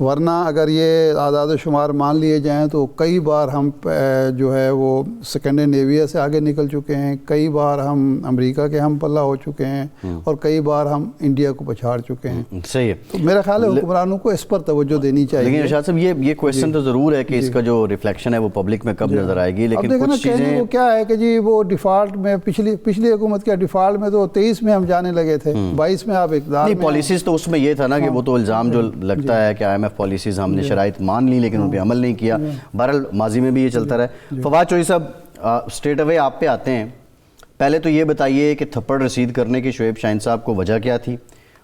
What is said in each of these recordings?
ورنہ اگر یہ اعداد و شمار مان لیے جائیں تو کئی بار ہم جو ہے وہ سیکنڈ نیویا سے آگے نکل چکے ہیں، کئی بار ہم امریکہ کے ہم پلہ ہو چکے ہیں، اور کئی بار ہم انڈیا کو پچھاڑ چکے ہیں. صحیح ہے. تو میرا خیال ہے حکمرانوں کو اس پر توجہ دینی چاہیے. لیکن ارشاد صاحب یہ کویسچن تو ضرور ہے کہ اس کا جو ریفلیکشن ہے وہ پبلک میں کب نظر آئے گی، لیکن کچھ چیزیں وہ کیا ہے کہ جی وہ ڈیفالٹ میں پچھلی حکومت کے ڈیفالٹ میں تو 23 میں ہم جانے لگے تھے، 22 میں آپ اقتدار نہیں پالیسیز تو اس میں یہ تھا نا کہ وہ تو الزام جو لگتا ہے کہ آئی ایم ایف پالیسیز ہم نے شرائط مان لی لیکن ان پہ عمل نہیں کیا. بہرحال ماضی میں بھی یہ چلتا رہا. فواد چوہدری صاحب اسٹریٹ اوے آپ پہ آتے ہیں. پہلے تو یہ بتائیے کہ تھپڑ رسید کرنے کی شعیب شاہین صاحب کو وجہ کیا تھی؟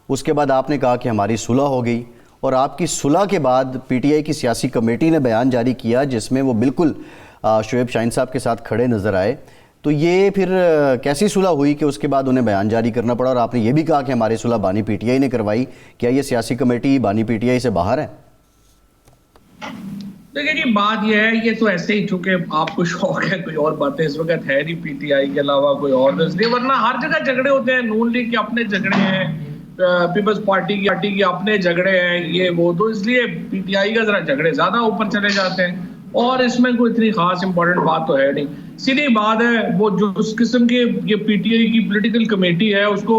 اس کے بعد آپ نے کہا کہ ہماری صلح ہو گئی، اور آپ کی صلح کے بعد پی ٹی آئی کی سیاسی کمیٹی نے بیان جاری کیا جس میں وہ بالکل شعیب شاہین صاحب کے ساتھ کھڑے نظر آئے. تو یہ پھر کیسی صلح ہوئی کہ اس کے بعد انہیں بیان جاری کرنا پڑا؟ اور آپ نے یہ بھی کہا کہ ہماری صلح بانی پی ٹی آئی نے کروائی. کیا یہ سیاسی کمیٹی بانی پی ٹی آئی سے باہر ہے؟ دیکھیں جی بات یہ ہے، یہ تو ایسے ہی چونکہ آپ کو شوق ہے، کوئی اور باتیں اس وقت ہے نہیں پی ٹی آئی کے علاوہ کوئی اور نہیں، ورنہ ہر جگہ جھگڑے ہوتے ہیں. نون لیگ کے اپنے جھگڑے ہیں، پیپلز پارٹی کی اپنے جھگڑے ہیں، یہ وہ، تو اس لیے پی ٹی آئی کا ذرا جھگڑے زیادہ اوپر چلے جاتے ہیں. اور اس میں کوئی اتنی خاص امپورٹنٹ بات تو ہے نہیں. سیدھی بات ہے، وہ جو اس قسم کے یہ پی ٹی آئی کی پولیٹیکل کمیٹی ہے، اس کو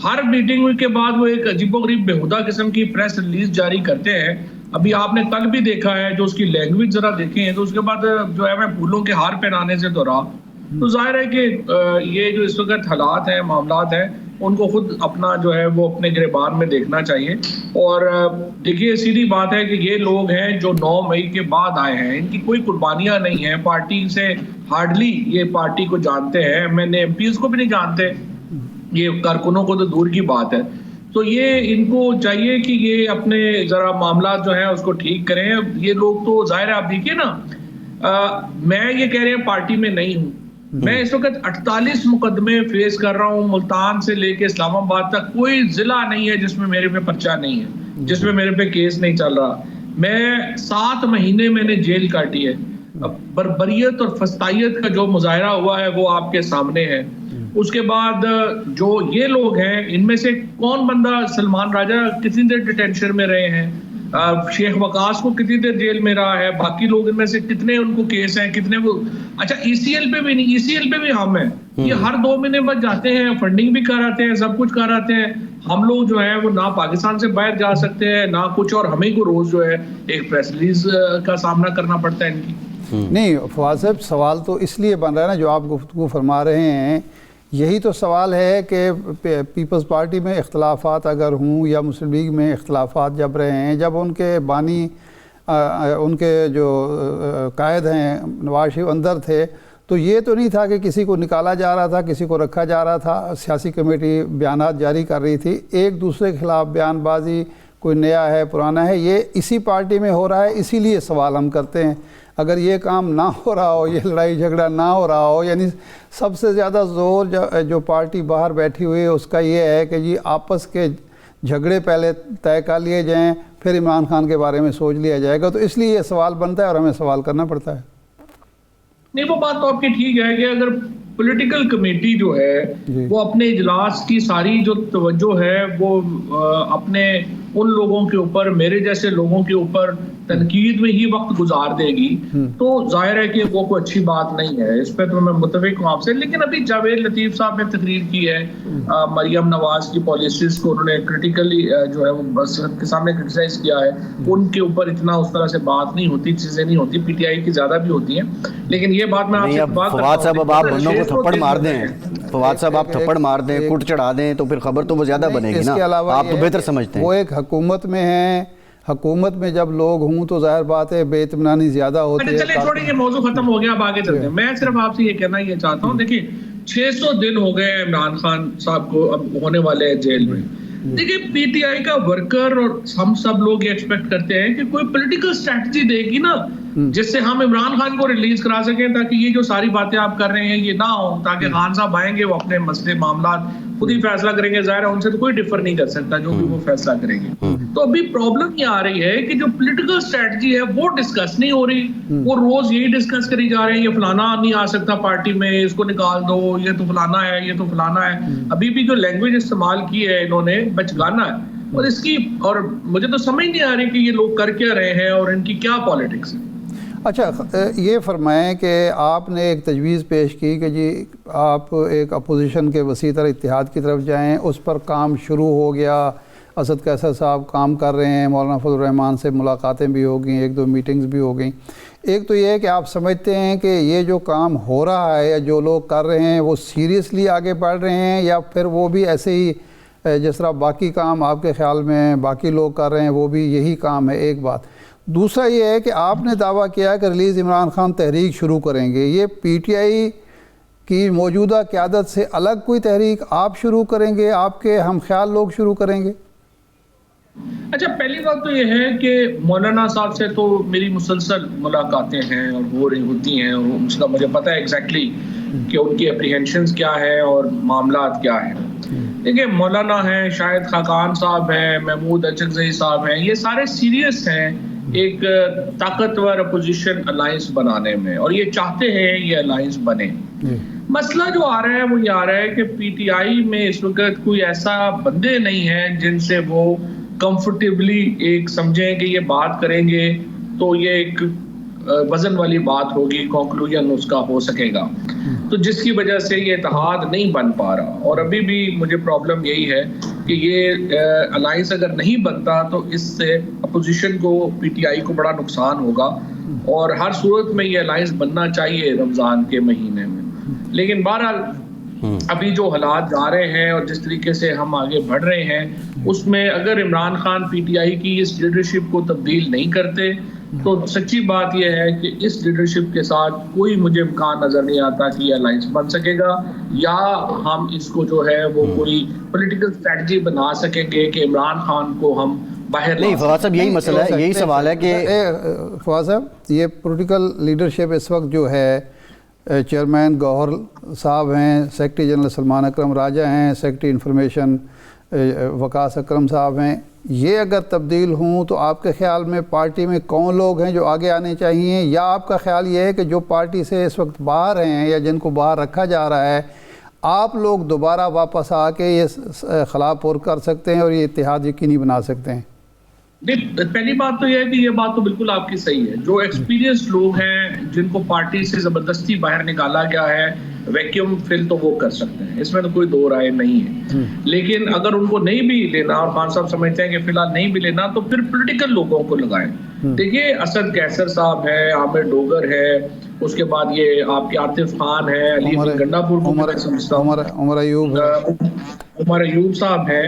ہر میٹنگ کے بعد وہ ایک عجیب و غریب بےہودہ قسم کی پریس ریلیز جاری کرتے ہیں. ابھی آپ نے کل بھی دیکھا ہے، جو اس کی لینگویج ذرا دیکھیں ہیں تو اس کے بعد جو ہے میں پھولوں کے ہار پہنانے سے تو رہا. تو ظاہر ہے کہ یہ جو اس وقت حالات ہیں، معاملات ہیں، ان کو خود اپنا جو ہے وہ اپنے گریبان میں دیکھنا چاہیے. اور دیکھیے سیدھی بات ہے کہ یہ لوگ ہیں جو 9 مئی کے بعد آئے ہیں، ان کی کوئی قربانیاں نہیں ہیں، پارٹی سے ہارڈلی یہ پارٹی کو جانتے ہیں، M N A MPs کو بھی نہیں جانتے، یہ کارکنوں کو تو دور کی بات ہے. تو یہ ان کو چاہیے کہ یہ اپنے ذرا معاملات جو ہیں اس کو ٹھیک کریں. یہ لوگ تو ظاہر ہے آپ دیکھیے نا، میں یہ کہہ رہے ہیں پارٹی میں نہیں ہوں، میں اس وقت 48 مقدمے فیس کر رہا ہوں، ملتان سے لے کے اسلام آباد تک کوئی ضلع نہیں ہے جس میں میرے پہ پرچہ نہیں ہے، جس میں میرے پہ کیس نہیں چل رہا. میں 7 مہینے میں نے جیل کاٹی ہے. بربریت اور فسطائیت کا جو مظاہرہ ہوا ہے وہ آپ کے سامنے ہے. اس کے بعد جو یہ لوگ ہیں، ان میں سے کون بندہ، سلمان راجہ کتنی دیر ڈیٹینشن میں رہے ہیں، شیخ وقاص کو کتنی دیر جیل میں رہا ہے، باقی لوگ ان میں سے کتنے ان کو کیس ہیں، کتنے وہ، اچھا ای سی ایل پہ بھی نہیں، ای سی ایل پہ بھی ہم ہیں. یہ ہر 2 مہینے بعد جاتے ہیں، فنڈنگ بھی کر آتے ہیں، سب کچھ کر آتے ہیں. ہم لوگ جو ہیں وہ نہ پاکستان سے باہر جا سکتے ہیں نہ کچھ، اور ہمیں کو روز جو ہے ایک پریس ریلیز کا سامنا کرنا پڑتا ہے ان کی. نہیں فواد صاحب، سوال تو اس لیے بن رہا ہے نا جو آپ گفتگو فرما رہے ہیں، یہی تو سوال ہے کہ پیپلز پارٹی میں اختلافات اگر ہوں یا مسلم لیگ میں اختلافات جب رہے ہیں، جب ان کے بانی ان کے جو قائد ہیں نواز شریف اندر تھے، تو یہ تو نہیں تھا کہ کسی کو نکالا جا رہا تھا، کسی کو رکھا جا رہا تھا. سیاسی کمیٹی بیانات جاری کر رہی تھی، ایک دوسرے کے خلاف بیان بازی، کوئی نیا ہے پرانا ہے، یہ اسی پارٹی میں ہو رہا ہے. اسی لیے سوال ہم کرتے ہیں، اگر یہ کام نہ ہو رہا ہو، یہ لڑائی جھگڑا نہ ہو رہا ہو، یعنی سب سے زیادہ زور جو پارٹی باہر بیٹھی ہوئی ہے اس کا یہ ہے کہ جی آپس کے جھگڑے پہلے طے کر لیے جائیں، پھر عمران خان کے بارے میں سوچ لیا جائے گا. تو اس لیے یہ سوال بنتا ہے اور ہمیں سوال کرنا پڑتا ہے. نہیں وہ بات تو آپ کی ٹھیک ہے کہ اگر پولیٹیکل کمیٹی جو ہے وہ اپنے اجلاس کی ساری جو توجہ ہے وہ اپنے ان لوگوں کے اوپر، میرے جیسے لوگوں کے اوپر تنقید میں ہی وقت گزار دے گی تو ظاہر ہے کہ وہ کوئی اچھی بات نہیں ہے. اس پہ تو میں متفق ہوں آپ سے. لیکن ابھی جاوید لطیف صاحب نے تقریر کی ہے مریم نواز کی پالیسیز کو انہوں نے کریٹیکلی جو ہے وہ سب کے سامنے کرٹیسائز کیا ہے. ان کے اوپر اتنا اس طرح سے بات نہیں ہوتی، چیزیں نہیں ہوتی، پی ٹی آئی کی زیادہ بھی ہوتی ہیں. لیکن یہ بات میں آپ سے بات فواد صاحب اب آپ بندوں کو تھپڑ مار دیں، فواد صاحب آپ تھپڑ مار دیں، کٹ چڑھا دیں تو پھر خبر تو وہ زیادہ بنے گی نا. آپ تو بہتر سمجھتے ہیں. وہ ایک حکومت میں ہیں، حکومت میں جب لوگ ہوں تو ظاہر بات ہے بے اطمینانی زیادہ ہوتی ہے. چلیں چھوڑیں، یہ موضوع ختم ہو گیا، اب آگے چلتے ہیں. میں صرف آپ سے یہ کہنا یہ چاہتا ہوں، دیکھیں 600 دن ہو گئے عمران خان صاحب کو اب ہونے والے ہیں جیل میں. دیکھیں پی ٹی آئی کا ورکر اور ہم سب لوگ یہ ایکسپیکٹ کرتے ہیں کہ کوئی پولیٹیکل اسٹریٹجی دے گی نا جس سے ہم عمران خان کو ریلیز کرا سکیں، تاکہ یہ جو ساری باتیں آپ کر رہے ہیں یہ نہ ہوں، تاکہ خان صاحب آئیں گے وہ اپنے مسئلے معاملات خود ہی فیصلہ کریں گے. ظاہر ہے ان سے تو کوئی ڈفر نہیں کر سکتا جو بھی وہ فیصلہ کریں گے. تو ابھی پرابلم یہ آ رہی ہے کہ جو پولیٹیکل اسٹریٹجی ہے وہ ڈسکس نہیں ہو رہی. وہ روز یہی ڈسکس کری جا رہے ہیں، یہ فلانا نہیں آ سکتا پارٹی میں، اس کو نکال دو، یہ تو فلانا ہے، یہ تو فلانا ہے. ابھی بھی جو لینگویج استعمال کی ہے انہوں نے بچگانا ہے. اور اس کی اور مجھے تو سمجھ نہیں آ رہی کہ یہ لوگ کر کیا رہے ہیں اور ان کی کیا پالیٹکس ہے. اچھا یہ فرمائیں کہ آپ نے ایک تجویز پیش کی کہ جی آپ ایک اپوزیشن کے وسیع تر اتحاد کی طرف جائیں، اس پر کام شروع ہو گیا، اسد قیصر صاحب کام کر رہے ہیں، مولانا فضل الرحمان سے ملاقاتیں بھی ہو گئیں، 1-2 میٹنگز بھی ہو گئیں. ایک تو یہ ہے کہ آپ سمجھتے ہیں کہ یہ جو کام ہو رہا ہے یا جو لوگ کر رہے ہیں وہ سیریسلی آگے بڑھ رہے ہیں، یا پھر وہ بھی ایسے ہی جس طرح باقی کام آپ کے خیال میں باقی لوگ کر رہے ہیں وہ بھی یہی کام ہے؟ ایک بات. دوسرا یہ ہے کہ آپ نے دعویٰ کیا کہ ریلیز عمران خان تحریک شروع کریں گے. یہ پی ٹی آئی کی موجودہ قیادت سے الگ کوئی تحریک آپ شروع کریں گے، آپ کے ہم خیال لوگ شروع کریں گے؟ اچھا، پہلی بات تو یہ ہے کہ مولانا صاحب سے تو میری مسلسل ملاقاتیں ہیں اور ہوتی ہیں، اور اس کا مجھے پتہ ہے ایگزیکٹلی کہ ان کی اپریہنشنز کیا ہے اور معاملات کیا ہیں. دیکھیں، مولانا ہیں، شاہد خاقان صاحب ہیں، محمود اچکزئی صاحب ہیں، یہ سارے سیریس ہیں ایک طاقتور اپوزیشن الائنس بنانے میں، اور یہ چاہتے ہیں یہ الائنس بنے. مسئلہ جو آ رہا ہے وہ یہ آ رہا ہے کہ پی ٹی آئی میں اس وقت کوئی ایسا بندے نہیں ہیں جن سے وہ کمفرٹیبلی ایک سمجھیں کہ یہ بات کریں گے تو یہ ایک وزن والی بات ہوگی، کنکلوژن اس کا ہو سکے گا. تو جس کی وجہ سے یہ اتحاد نہیں بن پا رہا، اور ابھی بھی مجھے پرابلم یہی ہے کہ یہ الائنس اگر نہیں بنتا تو اس سے اپوزیشن کو، پی ٹی آئی کو بڑا نقصان ہوگا، اور ہر صورت میں یہ الائنس بننا چاہیے رمضان کے مہینے میں. لیکن بہرحال ابھی جو حالات جا رہے ہیں اور جس طریقے سے ہم آگے بڑھ رہے ہیں اس میں اگر Imran Khan P T I کی اس لیڈرشپ کو تبدیل نہیں کرتے تو سچی بات یہ ہے کہ اس لیڈرشپ کے ساتھ کوئی مجھے امکان نظر نہیں آتا کہ یہ الائنس بن سکے گا، یا ہم اس کو جو ہے وہ کوئی پولیٹیکل اسٹریٹجی بنا سکیں گے کہ عمران خان کو ہم باہر نہیں. فواد صاحب یہی مسئلہ ہے، یہی سوال ہے کہ فواد صاحب یہ پولیٹیکل لیڈرشپ اس وقت جو ہے، چیئرمین گوہر صاحب ہیں، سیکرٹری جنرل سلمان اکرم راجہ ہیں، سیکرٹری انفارمیشن وقاص اکرم صاحب ہیں، یہ اگر تبدیل ہوں تو آپ کے خیال میں پارٹی میں کون لوگ ہیں جو آگے آنے چاہیے؟ یا آپ کا خیال یہ ہے کہ جو پارٹی سے اس وقت باہر ہیں یا جن کو باہر رکھا جا رہا ہے، آپ لوگ دوبارہ واپس آ کے یہ خلا پور کر سکتے ہیں اور یہ اتحاد یقینی بنا سکتے ہیں؟ پہلی بات تو یہ ہے کہ یہ بات تو بالکل آپ کی صحیح ہے. جو ایکسپیرینس لوگ ہیں جن کو پارٹی سے زبردستی باہر نکالا گیا ہے ویکیوم فل تو وہ کر سکتے ہیں، اس میں تو کوئی دو رائے نہیں ہے. لیکن اگر ان کو نہیں بھی لینا اور خان صاحب سمجھتے ہیں کہ فی الحال نہیں بھی لینا تو پھر پولیٹیکل لوگوں کو لگائیں. دیکھیے، اسد قیصر صاحب ہے، عامر ڈوگر ہے، اس کے بعد یہ آپ کے عاطف خان ہے، علی گنڈا پور کو عمر ایوب صاحب ہیں،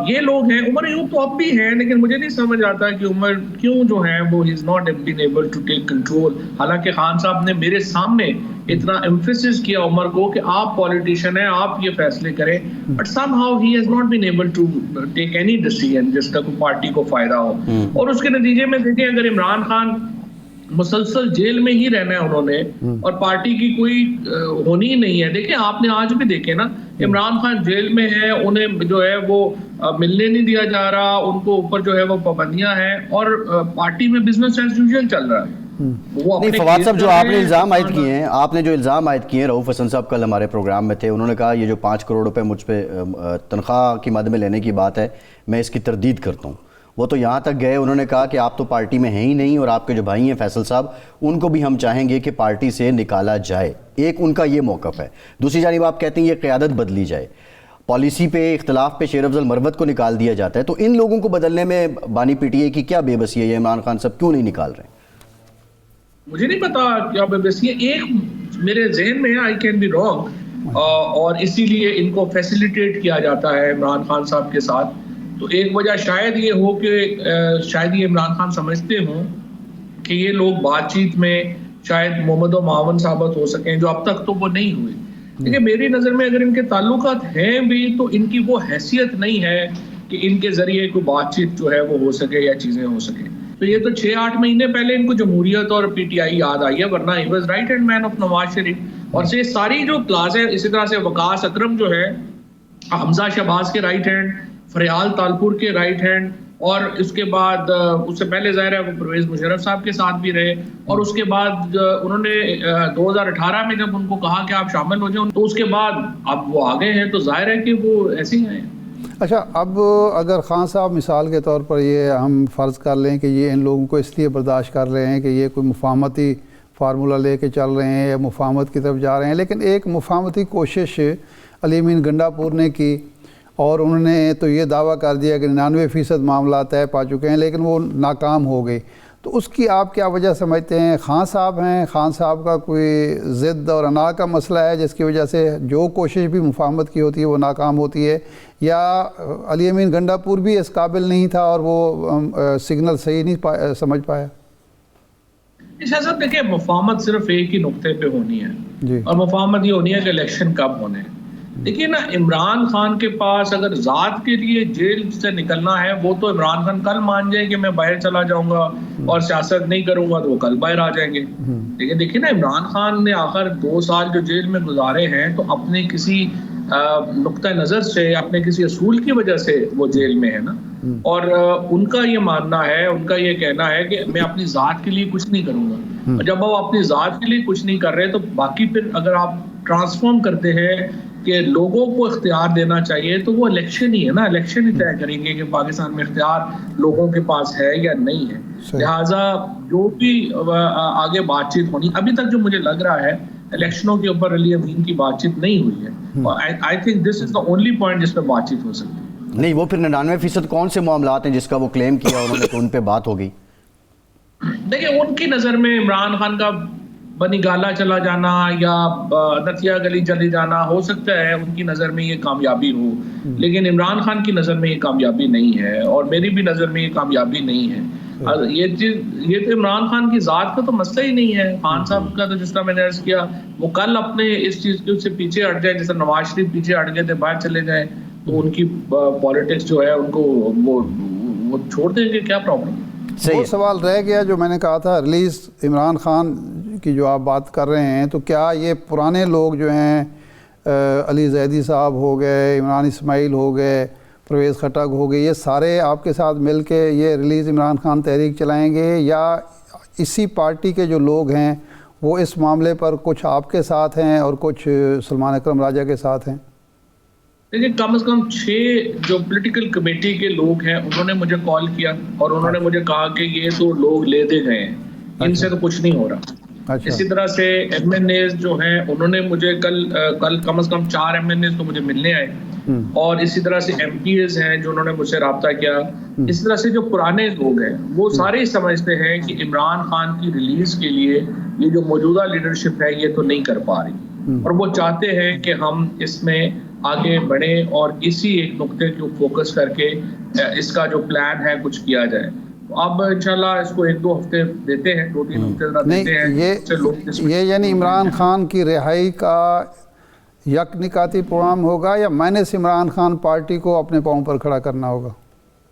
یہ لوگ ہیں. عمر ایوب تو اب بھی ہیں، لیکن مجھے نہیں سمجھ آتا کہ عمر کیوں جو ہے وہ is not been able to take control. حالانکہ خان صاحب نے میرے سامنے اتنا ایمفیسس کیا عمر کو کہ آپ پولیٹیشین ہیں، آپ یہ فیصلے کریں، but somehow he has not been able to take any decision جس کا کوئی پارٹی کو فائدہ ہو. اور اس کے نتیجے میں دیکھیں، اگر عمران خان مسلسل جیل میں ہی رہنا ہے انہوں نے، اور پارٹی کی کوئی ہونی نہیں ہے. دیکھیں، آپ نے آج بھی دیکھے نا، عمران خان جیل میں ہے، انہیں جو ہے وہ ملنے نہیں دیا جا رہا، ان کو اوپر جو ہے وہ پابندیاں ہیں، اور پارٹی میں بزنس ایز یوزول چل رہا ہے. نہیں فواد صاحب، جو آپ نے الزام عائد کیے ہیں، رؤوف حسن صاحب کل ہمارے پروگرام میں تھے، انہوں نے کہا یہ جو 5 کروڑ روپے مجھ پہ تنخواہ کی مد میں لینے کی بات ہے، میں اس کی تردید کرتا ہوں. وہ تو یہاں تک گئے، انہوں نے کہا کہ آپ تو پارٹی میں ہیں ہی نہیں، اور آپ کے جو بھائی ہیں فیصل صاحب، ان کو بھی ہم چاہیں گے کہ پارٹی سے نکالا جائے. ایک ان کا یہ موقف ہے. دوسری جانب آپ کہتے ہیں یہ قیادت بدلی جائے، پالیسی پہ اختلاف پہ شیر افضل مروت کو نکال دیا جاتا ہے. تو ان لوگوں کو بدلنے میں بانی پی ٹی اے کی کیا بے بسی ہے؟ یہ عمران خان صاحب کیوں نہیں نکال رہے ہیں؟ مجھے نہیں پتا کیا بے بسی ہے. ایک میرے ذہن میں ہے، آئی کین بی رانگ، اور اسی لیے ان کو فیسیلیٹیٹ کیا جاتا ہے عمران خان صاحب کے ساتھ. تو ایک وجہ شاید یہ ہو کہ شاید یہ عمران خان سمجھتے ہوں کہ یہ لوگ بات چیت میں شاید محمد و معاون ثابت ہو سکیں، جو اب تک تو وہ نہیں ہوئے. لیکن میری نظر میں اگر ان کے تعلقات ہیں بھی تو ان کی وہ حیثیت نہیں ہے کہ ان کے ذریعے کوئی بات چیت جو ہے وہ ہو سکے یا چیزیں ہو سکیں. تو یہ تو 6-8 مہینے پہلے ان کو جمہوریت اور پی ٹی آئی یاد آئی ہے، ورنہ he was right hand man of Nawaz Sharif. اور یہ ساری جو کلاس ہے، اسی طرح سے وقاص اکرم جو ہے حمزہ شہباز کے رائٹ ہینڈ، فریال تالپور کے رائٹ ہینڈ، اور اس کے بعد اس سے پہلے ظاہر ہے وہ پرویز مشرف صاحب کے ساتھ بھی رہے. اور اس کے بعد انہوں نے 2018 میں جب ان کو کہا کہ آپ شامل ہو جائیں تو اس کے بعد اب وہ آگے ہیں، تو ظاہر ہے کہ وہ ایسے ہی ہیں. اچھا، اب اگر خان صاحب مثال کے طور پر یہ ہم فرض کر لیں کہ یہ ان لوگوں کو اس لیے برداشت کر رہے ہیں کہ یہ کوئی مفاہمتی فارمولہ لے کے چل رہے ہیں یا مفاہمت کی طرف جا رہے ہیں، لیکن ایک مفاہمتی کوشش علی امین گنڈا پور نے کی اور انہوں نے تو یہ دعویٰ کر دیا کہ 99% معاملات طے پا چکے ہیں، لیکن وہ ناکام ہو گئی، تو اس کی آپ کیا وجہ سمجھتے ہیں؟ خان صاحب ہیں، خان صاحب کا کوئی ضد اور انا کا مسئلہ ہے جس کی وجہ سے جو کوشش بھی مفاہمت کی ہوتی ہے وہ ناکام ہوتی ہے، یا علی امین گنڈا پور بھی اس قابل نہیں تھا اور وہ سگنل صحیح نہیں سمجھ پایا؟ شاہ صاحب دیکھیں، مفاہمت صرف ایک ہی نقطے پہ ہونی ہے جی، اور مفاہمت یہ ہونی ہے کہ الیکشن کب ہونے ہیں۔ دیکھیے نا، عمران خان کے پاس اگر ذات کے لیے جیل سے نکلنا ہے، وہ تو عمران خان کل مان جائے کہ میں باہر چلا جاؤں گا اور سیاست نہیں کروں گا، تو وہ کل باہر آ جائیں گے۔ لیکن دیکھیے نا، عمران خان نے آخر 2 سال جو جیل میں گزارے ہیں تو اپنے کسی نقطہ نظر سے، اپنے کسی اصول کی وجہ سے وہ جیل میں ہے نا، اور ان کا یہ ماننا ہے، ان کا یہ کہنا ہے کہ میں اپنی ذات کے لیے کچھ نہیں کروں گا، اور جب وہ اپنی ذات کے لیے کچھ نہیں کر رہے تو باقی پھر اگر آپ ٹرانسفارم کرتے ہیں کہ لوگوں کو اختیار دینا چاہیے تو وہ الیکشن ہی ہے نا، الیکشن ہی طے کریں گے کہ پاکستان میں اختیار لوگوں کے پاس ہے یا نہیں ہے۔ لہٰذا جو بھی آگے بات چیت ہونی، ابھی تک جو مجھے لگ رہا ہے الیکشنوں کے اوپر علی امین کی بات چیت نہیں ہوئی ہے، I think this is the only point جس پہ بات چیت ہو سکتی ہے۔ نہیں، وہ پھر 99% کون سے معاملات ہیں جس کا وہ کلیم کیا انہوں نے کہ ان پہ بات ہو گئی؟ دیکھیں، ان کی نظر میں عمران خان کا بنی گالا چلا جانا یا نتیا گلی چلے جانا ہو سکتا ہے ان کی نظر میں یہ کامیابی ہو، لیکن عمران خان کی نظر میں یہ کامیابی نہیں ہے، اور میری بھی نظر میں یہ کامیابی نہیں ہے۔ یہ تو عمران خان کی ذات کا تو مسئلہ ہی نہیں ہے۔ خان صاحب کا تو جس طرح میں نے عرض کیا، وہ کل اپنے اس چیز سے پیچھے ہٹ جائے، جیسے نواز شریف پیچھے ہٹ گئے تھے، باہر چلے جائیں، تو ان کی پالیٹکس جو ہے ان کو وہ چھوڑ دیں گے، کیا پرابلم؟ وہ سوال رہ گیا جو میں نے کہا تھا، ریلیز عمران خان کی جو آپ بات کر رہے ہیں، تو کیا یہ پرانے لوگ جو ہیں، علی زیدی صاحب ہو گئے، عمران اسماعیل ہو گئے، پرویز خٹک ہو گئے، یہ سارے آپ کے ساتھ مل کے یہ ریلیز عمران خان تحریک چلائیں گے، یا اسی پارٹی کے جو لوگ ہیں وہ اس معاملے پر کچھ آپ کے ساتھ ہیں اور کچھ سلمان اکرم راجہ کے ساتھ ہیں؟ دیکھیں، کم از کم 6 جو پولیٹیکل کمیٹی کے لوگ ہیں انہوں نے مجھے کال کیا اور انہوں نے مجھے کہا کہ یہ تو لوگ لے دے گئے ہیں، ان سے تو کچھ نہیں ہو رہا۔ اسی طرح سے ایم این ایز جو ہیں انہوں نے مجھے کل کم از کم 4 ایم این ایز تو مجھے ملنے آئے، اور اسی طرح سے ایم پی ایز ہیں جو انہوں نے مجھ سے رابطہ کیا۔ اس طرح سے جو پرانے لوگ ہیں وہ سارے سمجھتے ہیں کہ عمران خان کی ریلیز کے لیے یہ جو موجودہ لیڈرشپ ہے یہ تو نہیں کر پا رہی، اور وہ چاہتے ہیں کہ ہم اس میں آگے بڑھیں اور اسی ایک نقطے کو فوکس کر کے اس کا جو پلان ہے کچھ کیا جائے۔ اب انشاءاللہ اس کو 1-2 ہفتے دیتے ہیں، 2-3 ہفتے دیتے ہیں۔ یہ یعنی عمران خان کی رہائی کا یک نکاتی پروگرام ہوگا یا مائنس عمران خان پارٹی کو اپنے پاؤں پر کھڑا کرنا ہوگا؟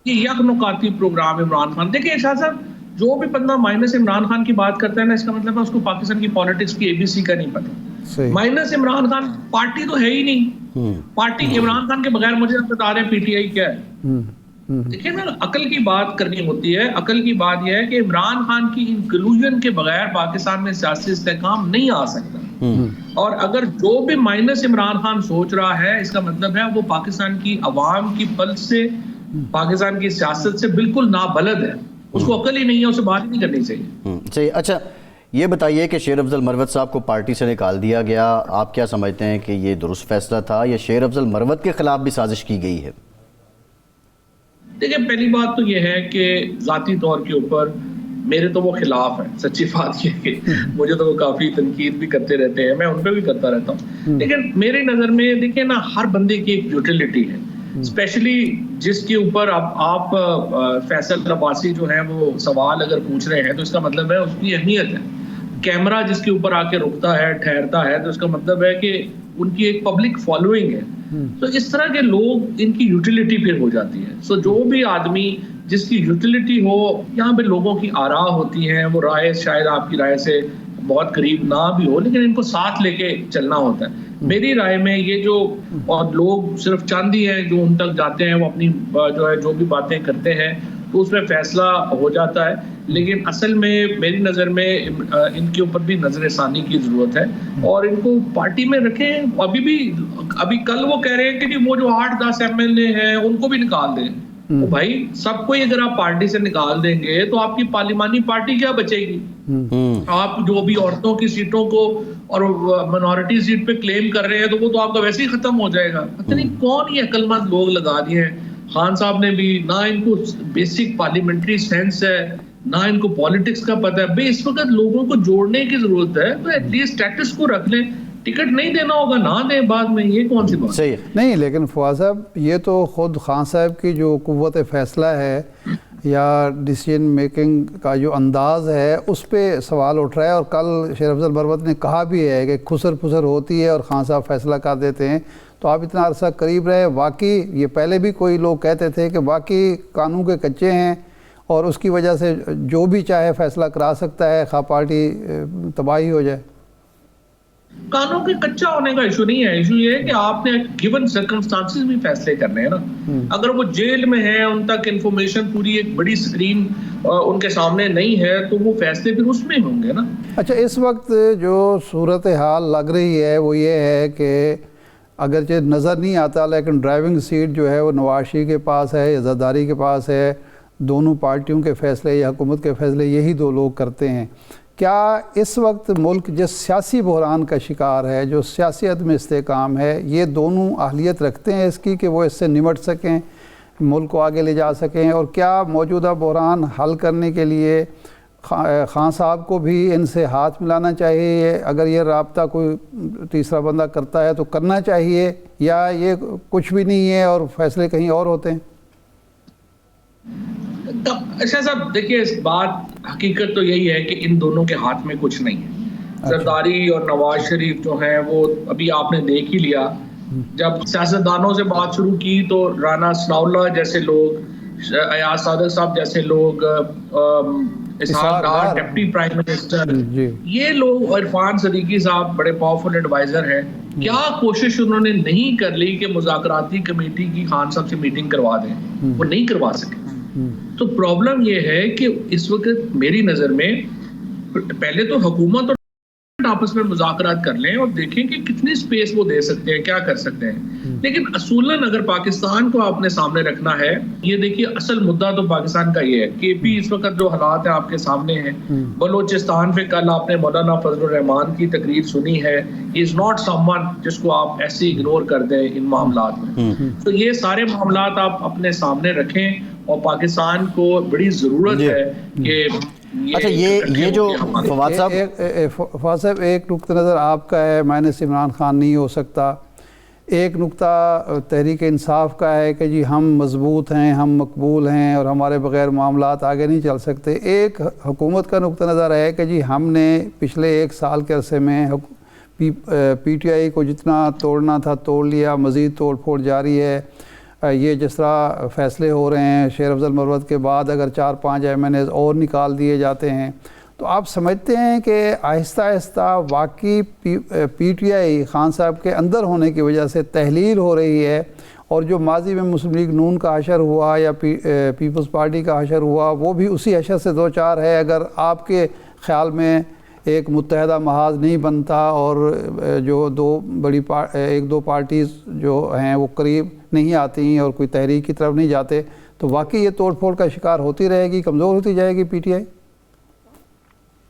یہ یک نکاتی پروگرام عمران خان، دیکھیں شاہ صاحب، جو بھی بندہ مائنس عمران خان کی بات کرتا ہے نا، اس کا مطلب ہے اس کو پاکستان کی پالیٹکس کی ABC کا نہیں پتا۔ مائنس عمران خان پارٹی تو ہے ہی نہیں، پارٹی عمران خان کے بغیر مجھے بتا رہے ہیں پی ٹی آئی کیا ہے۔ دیکھیں نا، عقل کی بات کرنی ہوتی ہے۔ عقل کی بات یہ ہے کہ عمران خان کی انکلوژن کے بغیر پاکستان میں سیاسی استحکام نہیں آ سکتا، اور اگر جو بھی مائنس عمران خان سوچ رہا ہے اس کا مطلب ہے وہ پاکستان کی عوام کی پلس سے، پاکستان کی سیاست سے بالکل نابلد ہے، اس کو عقل ہی نہیں ہے، اسے بات ہی نہیں کرنی چاہیے۔ صحیح۔ اچھا، یہ بتائیے کہ شیر افضل مروت صاحب کو پارٹی سے نکال دیا گیا، آپ کیا سمجھتے ہیں کہ یہ درست فیصلہ تھا یا شیر افضل مروت کے خلاف بھی سازش کی گئی ہے؟ دیکھیں، پہلی بات تو یہ ہے کہ ذاتی طور کے اوپر میرے تو وہ خلاف ہیں، سچی بات یہ کہ مجھے تو وہ کافی تنقید بھی کرتے رہتے ہیں، میں ان پہ بھی کرتا رہتا ہوں، لیکن میری نظر میں دیکھیں نا، ہر بندے کی ایک یوٹیلیٹی ہے، اسپیشلی جس کے اوپر آپ فیصل عباسی جو ہیں وہ سوال اگر پوچھ رہے ہیں تو اس کا مطلب ہے اس کی اہمیت ہے۔ کیمرہ جس کے اوپر آ کے رکتا ہے، ٹھہرتا ہے، تو اس کا مطلب ہے کہ ان کی ایک پبلک فالوئنگ ہے۔ تو اس طرح کے لوگ، ان کی یوٹیلیٹی پھر ہو جاتی ہے۔ سو جو بھی آدمی جس کی یوٹیلیٹی ہو، یہاں پہ لوگوں کی آراء ہوتی ہیں، وہ رائے شاید آپ کی رائے سے بہت قریب نہ بھی ہو، لیکن ان کو ساتھ لے کے چلنا ہوتا ہے۔ میری رائے میں یہ جو اور لوگ صرف چاند ہی ہیں جو ان تک جاتے ہیں، وہ اپنی جو ہے جو بھی باتیں کرتے ہیں تو اس میں فیصلہ ہو جاتا ہے. لیکن اصل میں میری نظر میں ان کے اوپر بھی نظر ثانی کی ضرورت ہے اور ان کو پارٹی میں رکھیں. ابھی کل وہ کہہ رہے ہیں کہ وہ جو 8-10 MLA ہیں ان کو بھی نکال دیں. تو بھائی سب کو اگر آپ پارٹی سے نکال دیں گے تو آپ کی پارلیمانی پارٹی کیا بچے گی؟ آپ جو بھی عورتوں کی سیٹوں کو اور منورٹی سیٹ پہ کلیم کر رہے ہیں تو وہ تو آپ کا ویسے ہی ختم ہو جائے گا. پتہ نہیں کون یہ عقل مند لوگ لگا دیے ہیں. خان صاحب نے بھی نہ ان کو بیسک پارلیمنٹری سینس ہے نہ ان کو پالیٹکس کا پتہ ہے. بھئی اس وقت لوگوں کو جوڑنے کی ضرورت ہے تو ایٹ لیسٹ اسٹیٹس کو رکھ لیں. ٹکٹ نہیں دینا ہوگا نہ دیں بعد میں, یہ کون سی بات صحیح نہیں. لیکن فواز صاحب یہ تو خود خان صاحب کی جو قوت فیصلہ ہے یا ڈیسیجن میکنگ کا جو انداز ہے اس پہ سوال اٹھ رہا ہے. اور کل شیر افضل مروت نے کہا بھی ہے کہ خسر پھسر ہوتی ہے اور خان صاحب فیصلہ کر دیتے ہیں. تو آپ اتنا عرصہ قریب رہے, واقعی یہ پہلے بھی کوئی لوگ کہتے تھے کہ واقعی قانون کے کچے ہیں اور اس کی وجہ سے جو بھی چاہے فیصلہ کرا سکتا ہے خواہ پارٹی تباہی ہو جائے. قانون کے کچا ہونے کا ایشو نہیں ہے. ایشو یہ ہے کہ آپ نے گیون سرکمسٹانسز بھی فیصلے کرنے ہیں نا. اگر وہ جیل میں ہیں, ان تک انفارمیشن پوری ایک بڑی سکرین ان کے سامنے نہیں ہے تو وہ فیصلے پھر اس میں ہوں گے نا. اچھا, اس وقت جو صورتحال لگ رہی ہے وہ یہ ہے کہ اگرچہ نظر نہیں آتا لیکن ڈرائیونگ سیٹ جو ہے وہ نواز شریف کے پاس ہے یا زرداری کے پاس ہے. دونوں پارٹیوں کے فیصلے یا حکومت کے فیصلے یہی دو لوگ کرتے ہیں. کیا اس وقت ملک جس سیاسی بحران کا شکار ہے, جو سیاسی عدم استحکام ہے, یہ دونوں اہلیت رکھتے ہیں اس کی کہ وہ اس سے نمٹ سکیں, ملک کو آگے لے جا سکیں؟ اور کیا موجودہ بحران حل کرنے کے لیے خان صاحب کو بھی ان سے ہاتھ ملانا چاہیے؟ اگر یہ رابطہ کوئی تیسرا بندہ کرتا ہے تو کرنا چاہیے, یا یہ کچھ بھی نہیں ہے اور فیصلے کہیں اور ہوتے ہیں؟ اچھا صاحب دیکھیے, اس بات حقیقت تو یہی ہے کہ ان دونوں کے ہاتھ میں کچھ نہیں ہے. زرداری اور نواز شریف جو ہیں وہ ابھی آپ نے دیکھ ہی لیا, جب سیاستدانوں سے بات شروع کی تو رانا ثناء اللہ جیسے لوگ, ایاز صادق صاحب جیسے لوگ, Ishaq Dar deputy prime minister, یہ لوگ, عرفان صدیقی صاحب بڑے پاورفل ایڈوائزر ہیں, کیا کوشش انہوں نے نہیں کر لی کہ مذاکراتی کمیٹی کی خان صاحب سے میٹنگ کروا دیں؟ وہ نہیں کروا سکے. تو پرابلم یہ ہے کہ اس وقت میری نظر میں پہلے تو حکومت اور آپس میں مذاکرات کر لیں اور دیکھیں کہ کتنی سپیس وہ دے سکتے ہیں, کیا کر سکتے ہیں. لیکن اصولاً اگر پاکستان کو آپ نے سامنے رکھنا ہے, یہ دیکھیے اصل مدعا تو پاکستان کا یہ ہے کہ بھی اس وقت جو حالات ہیں آپ کے سامنے ہیں. بلوچستان پہ کل آپ نے مولانا فضل الرحمان کی تقریر سنی ہے. ہی از ناٹ سم ون جس کو آپ ایسے اگنور کر دیں ان معاملات میں. تو یہ سارے معاملات آپ اپنے سامنے رکھیں اور پاکستان کو بڑی ضرورت ہے کہ اچھا یہ جو فواد صاحب ایک نقطہ نظر آپ کا ہے, مائنس عمران خان نہیں ہو سکتا. ایک نقطہ تحریک انصاف کا ہے کہ جی ہم مضبوط ہیں, ہم مقبول ہیں اور ہمارے بغیر معاملات آگے نہیں چل سکتے. ایک حکومت کا نقطہ نظر ہے کہ جی ہم نے پچھلے 1 سال کے عرصے میں پی ٹی آئی کو جتنا توڑنا تھا توڑ لیا, مزید توڑ پھوڑ جاری ہے. یہ جس طرح فیصلے ہو رہے ہیں, شیر افضل مروت کے بعد اگر 4-5 MNAs اور نکال دیے جاتے ہیں, تو آپ سمجھتے ہیں کہ آہستہ آہستہ واقعی پی ٹی آئی خان صاحب کے اندر ہونے کی وجہ سے تحلیل ہو رہی ہے, اور جو ماضی میں مسلم لیگ نون کا حشر ہوا یا پیپلز پارٹی کا حشر ہوا وہ بھی اسی حشر سے دو چار ہے؟ اگر آپ کے خیال میں ایک متحدہ محاذ نہیں بنتا اور جو ایک دو پارٹیز جو ہیں وہ قریب نہیں آتی اور کوئی تحریک کی طرف نہیں جاتے, تو واقعی یہ توڑ پھوڑ کا شکار ہوتی رہے گی, کمزور ہوتی جائے گی پی ٹی آئی؟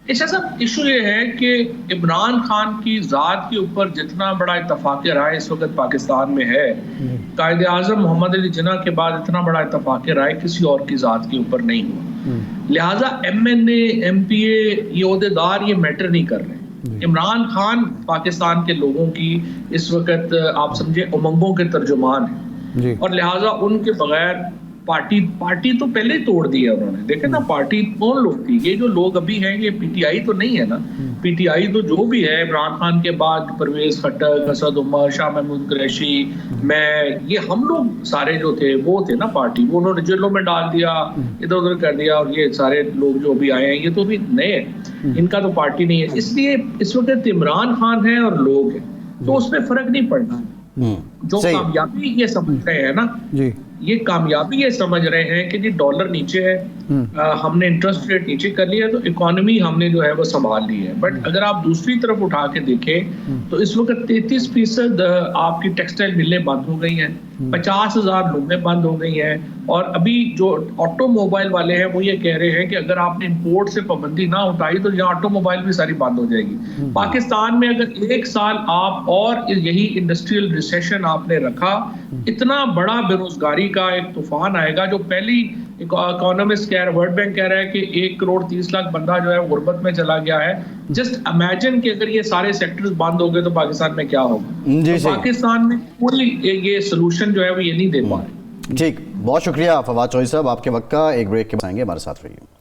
ایسا صاحب ایشو یہ ہے کہ عمران خان کی ذات کے اوپر جتنا بڑا اتفاق رائے اس وقت پاکستان میں ہے, قائد اعظم محمد علی جناح کے بعد اتنا بڑا اتفاق رائے کسی اور کی ذات کے اوپر نہیں ہوا. لہٰذا MNA MPA یہ عہدیدار یہ میٹر نہیں کر رہے. عمران خان پاکستان کے لوگوں کی اس وقت آپ سمجھے امنگوں کے ترجمان ہیں, اور لہٰذا ان کے بغیر پارٹی تو پہلے ہی توڑ دی ہے انہوں نے. دیکھیں نا پارٹی کون لوگ تھی, یہ جو لوگ ابھی ہیں یہ پی ٹی آئی تو نہیں ہے نا. پی ٹی آئی تو جو بھی ہے عمران خان کے بعد پرویز خٹک, اسد عمر, شاہ محمود قریشی, میں, یہ ہم لوگ سارے جو تھے وہ تھے نا پارٹی. وہ انہوں نے جیلوں میں ڈال دیا, ادھر ادھر کر دیا, اور یہ سارے لوگ جو ابھی آئے ہیں یہ تو بھی نئے ہیں, ان کا تو پارٹی نہیں ہے. اس لیے اس وقت عمران خان ہے اور لوگ ہیں, تو اس میں فرق نہیں پڑنا. جو کامیابی یہ سمجھ رہے ہیں نا, یہ کامیابی یہ سمجھ رہے ہیں کہ جی ڈالر نیچے ہے, ہم نے انٹرسٹ ریٹ نیچے کر لیا تو اکانومی ہم نے جو ہے وہ سنبھال لی ہے. بٹ اگر آپ دوسری طرف اٹھا کے دیکھیں تو اس وقت 33% آپ کی ٹیکسٹائل ملیں بند ہو گئی ہیں, 50,000 لوگیں بند ہو گئی ہیں, اور ابھی جو آٹو موبائل والے ہیں وہ یہ کہہ رہے ہیں کہ اگر آپ نے امپورٹ سے پابندی نہ اٹھائی تو یہاں آٹو موبائل بھی ساری بند ہو جائے گی. پاکستان میں اگر 1 سال آپ اور یہی انڈسٹریل ریسیشن آپ نے رکھا, اتنا بڑا بے روزگاری کا ایک طوفان آئے گا. جو پہلی اکانومسٹ کہہ رہا, ورلڈ بینک کہہ رہا ہے کہ 1,30,00,000 بندہ جو ہے غربت میں چلا گیا ہے. جسٹ امیجن کہ اگر یہ سارے سیکٹرز بند ہو گئے تو پاکستان میں کیا ہوگا. تو پاکستان میں کوئی یہ سلوشن جو ہے وہ یہ نہیں دے پا رہے. ٹھیک, بہت شکریہ فواد چودھری صاحب آپ کے وقت کا. ایک بریک کے بعد آئیں گے, ہمارے ساتھ رہیے.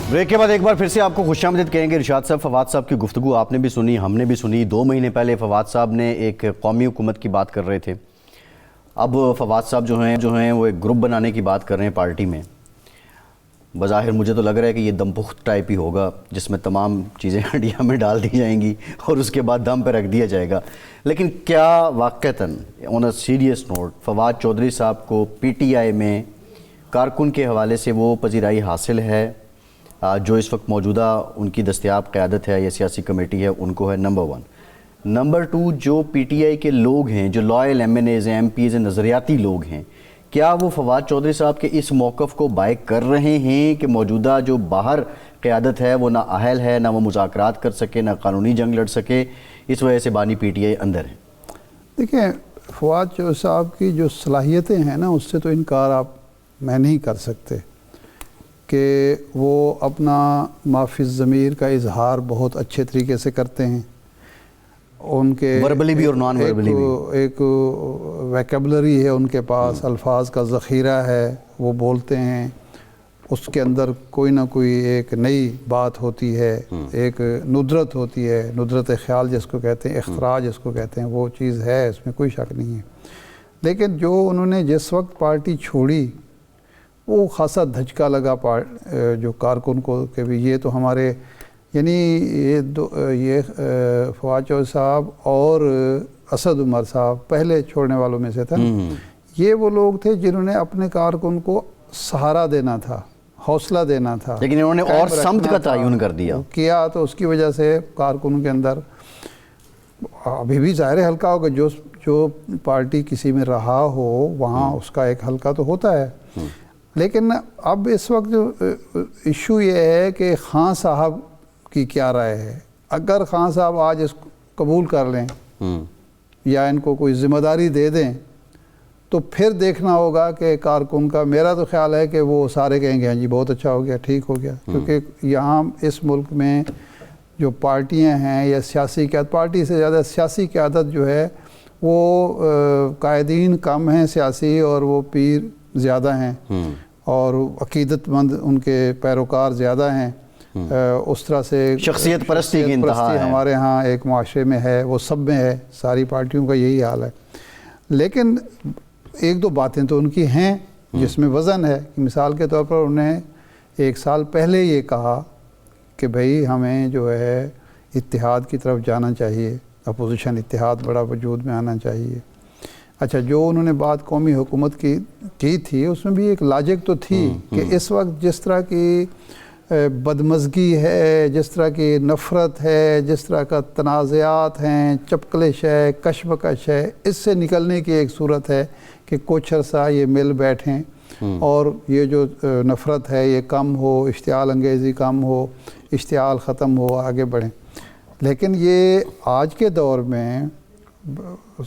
بریک کے بعد ایک بار پھر سے آپ کو خوش آمدید کہیں گے. ارشاد صاحب, فواد صاحب کی گفتگو آپ نے بھی سنی, ہم نے بھی سنی. 2 مہینے پہلے فواد صاحب نے ایک قومی حکومت کی بات کر رہے تھے. اب فواد صاحب جو ہیں وہ ایک گروپ بنانے کی بات کر رہے ہیں پارٹی میں. بظاہر مجھے تو لگ رہا ہے کہ یہ دم پخت ٹائپ ہی ہوگا, جس میں تمام چیزیں ہڈیاں میں ڈال دی جائیں گی اور اس کے بعد دم پہ رکھ دیا جائے گا. لیکن کیا واقعتاً on a serious note Fawad Chaudhry sahab کو پی ٹی آئی میں کارکن کے حوالے سے وہ پذیرائی حاصل ہے جو اس وقت موجودہ ان کی دستیاب قیادت ہے یا سیاسی کمیٹی ہے ان کو ہے؟ نمبر 1. نمبر 2, جو پی ٹی آئی کے لوگ ہیں, جو لائل ایم این ایز ہیں, ایم پیز ہیں, نظریاتی لوگ ہیں, کیا وہ فواد چودھری صاحب کے اس موقف کو بائک کر رہے ہیں کہ موجودہ جو باہر قیادت ہے وہ نہ اہل ہے, نہ وہ مذاکرات کر سکے, نہ قانونی جنگ لڑ سکے, اس وجہ سے بانی پی ٹی آئی اندر ہے؟ دیکھیں, فواد چودھری صاحب کی جو صلاحیتیں ہیں نا, اس سے تو انکار میں نہیں کر سکتے کہ وہ اپنا معافی ضمیر کا اظہار بہت اچھے طریقے سے کرتے ہیں. ان کے وربلی بھی اور نان وربلی بھی ایک ویکیبلری ہے ان کے پاس, الفاظ کا ذخیرہ ہے, وہ بولتے ہیں, اس کے اندر کوئی نہ کوئی ایک نئی بات ہوتی ہے, ایک ندرت ہوتی ہے, ندرت خیال جس کو کہتے ہیں, اختراع جس کو کہتے ہیں, وہ چیز ہے, اس میں کوئی شک نہیں ہے. لیکن جو انہوں نے جس وقت پارٹی چھوڑی وہ خاصا دھچکا لگا جو کارکن کو کہ بھی یہ تو ہمارے یعنی یہ فواد چودھری صاحب اور اسد عمر صاحب پہلے چھوڑنے والوں میں سے تھا. یہ وہ لوگ تھے جنہوں نے اپنے کارکن کو سہارا دینا تھا, حوصلہ دینا تھا, لیکن انہوں نے اور سمت کا تعین کر دیا کیا, تو اس کی وجہ سے کارکنوں کے اندر ابھی بھی ظاہر حلقہ ہوگا. جو پارٹی کسی میں رہا ہو وہاں اس کا ایک حلقہ تو ہوتا ہے. لیکن اب اس وقت جو ایشو یہ ہے کہ خان صاحب کی کیا رائے ہے. اگر خان صاحب آج اس کو قبول کر لیں یا ان کو کوئی ذمہ داری دے دیں تو پھر دیکھنا ہوگا کہ کارکن کا, میرا تو خیال ہے کہ وہ سارے کہیں گے ہاں جی بہت اچھا ہو گیا, ٹھیک ہو گیا. کیونکہ یہاں اس ملک میں جو پارٹیاں ہیں یا سیاسی قیادت, پارٹی سے زیادہ سیاسی قیادت جو ہے وہ قائدین کم ہیں سیاسی, اور وہ پیر زیادہ ہیں اور عقیدت مند ان کے پیروکار زیادہ ہیں. اس طرح سے شخصیت پرستی کی انتہا ہے ہمارے ہاں ایک معاشرے میں ہے, وہ سب میں ہے, ساری پارٹیوں کا یہی حال ہے. لیکن 1-2 باتیں تو ان کی ہیں جس میں وزن ہے. مثال کے طور پر انہیں 1 سال پہلے یہ کہا کہ بھئی ہمیں جو ہے اتحاد کی طرف جانا چاہیے, اپوزیشن اتحاد بڑا وجود میں آنا چاہیے. اچھا, جو انہوں نے بات قومی حکومت کی تھی اس میں بھی ایک لاجک تو تھی کہ اس وقت جس طرح کی بدمزگی ہے, جس طرح کی نفرت ہے, جس طرح کا تنازعات ہیں, چپکلش ہے, کشمکش ہے, اس سے نکلنے کی ایک صورت ہے کہ کچھ عرصہ یہ مل بیٹھیں اور یہ جو نفرت ہے یہ کم ہو, اشتعال انگیزی کم ہو, اشتعال ختم ہو, آگے بڑھیں. لیکن یہ آج کے دور میں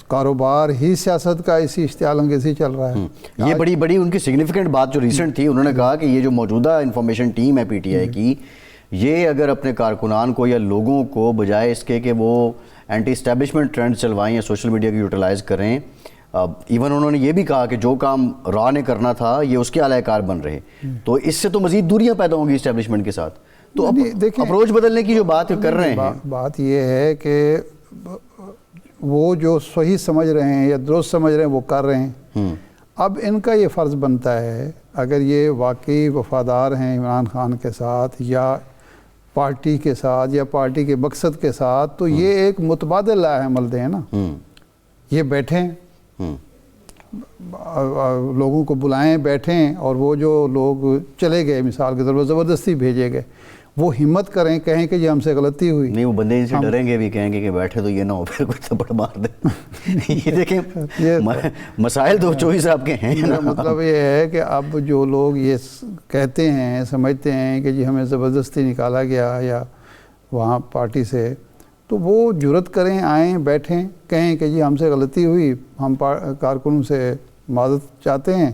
کاروبار ہی سیاست کا اسی اشتعال انگیزی چل رہا ہے. یہ بڑی ان کی سگنیفیکنٹ بات جو ریسنٹ تھی, انہوں نے کہا کہ یہ جو موجودہ انفارمیشن ٹیم ہے پی ٹی آئی کی, یہ اگر اپنے کارکنان کو یا لوگوں کو بجائے اس کے کہ وہ اینٹی اسٹیبلشمنٹ ٹرینڈ چلوائیں یا سوشل میڈیا کی یوٹیلائز کریں, ایون انہوں نے یہ بھی کہا کہ جو کام را نے کرنا تھا یہ اس کے اعلی کار بن رہے, تو اس سے تو مزید دوریاں پیدا ہوں گی اسٹیبلشمنٹ کے ساتھ. تو اب دیکھیں اپروچ بدلنے کی جو بات کر رہے ہیں، بات یہ ہے کہ وہ جو صحیح سمجھ رہے ہیں یا درست سمجھ رہے ہیں وہ کر رہے ہیں. اب ان کا یہ فرض بنتا ہے اگر یہ واقعی وفادار ہیں عمران خان کے ساتھ یا پارٹی کے ساتھ یا پارٹی کے مقصد کے ساتھ، تو یہ ایک متبادل عمل دیں نا. یہ بیٹھیں، لوگوں کو بلائیں، بیٹھیں، اور وہ جو لوگ چلے گئے مثال کے طور پر زبردستی بھیجے گئے وہ ہمت کریں، کہیں کہ یہ ہم سے غلطی ہوئی. نہیں وہ بندے ان سے ڈریں گے بھی، کہیں گے کہ بیٹھے تو یہ نہ ہو پھر کوئی تھپڑ مار دے. یہ دیکھیں مسائل تو چوہی صاحب کے ہیں. مطلب یہ ہے کہ اب جو لوگ یہ کہتے ہیں، سمجھتے ہیں کہ جی ہمیں زبردستی نکالا گیا یا وہاں پارٹی سے، تو وہ جرت کریں، آئیں، بیٹھیں، کہیں کہ جی ہم سے غلطی ہوئی، ہم کارکنوں سے معذرت چاہتے ہیں،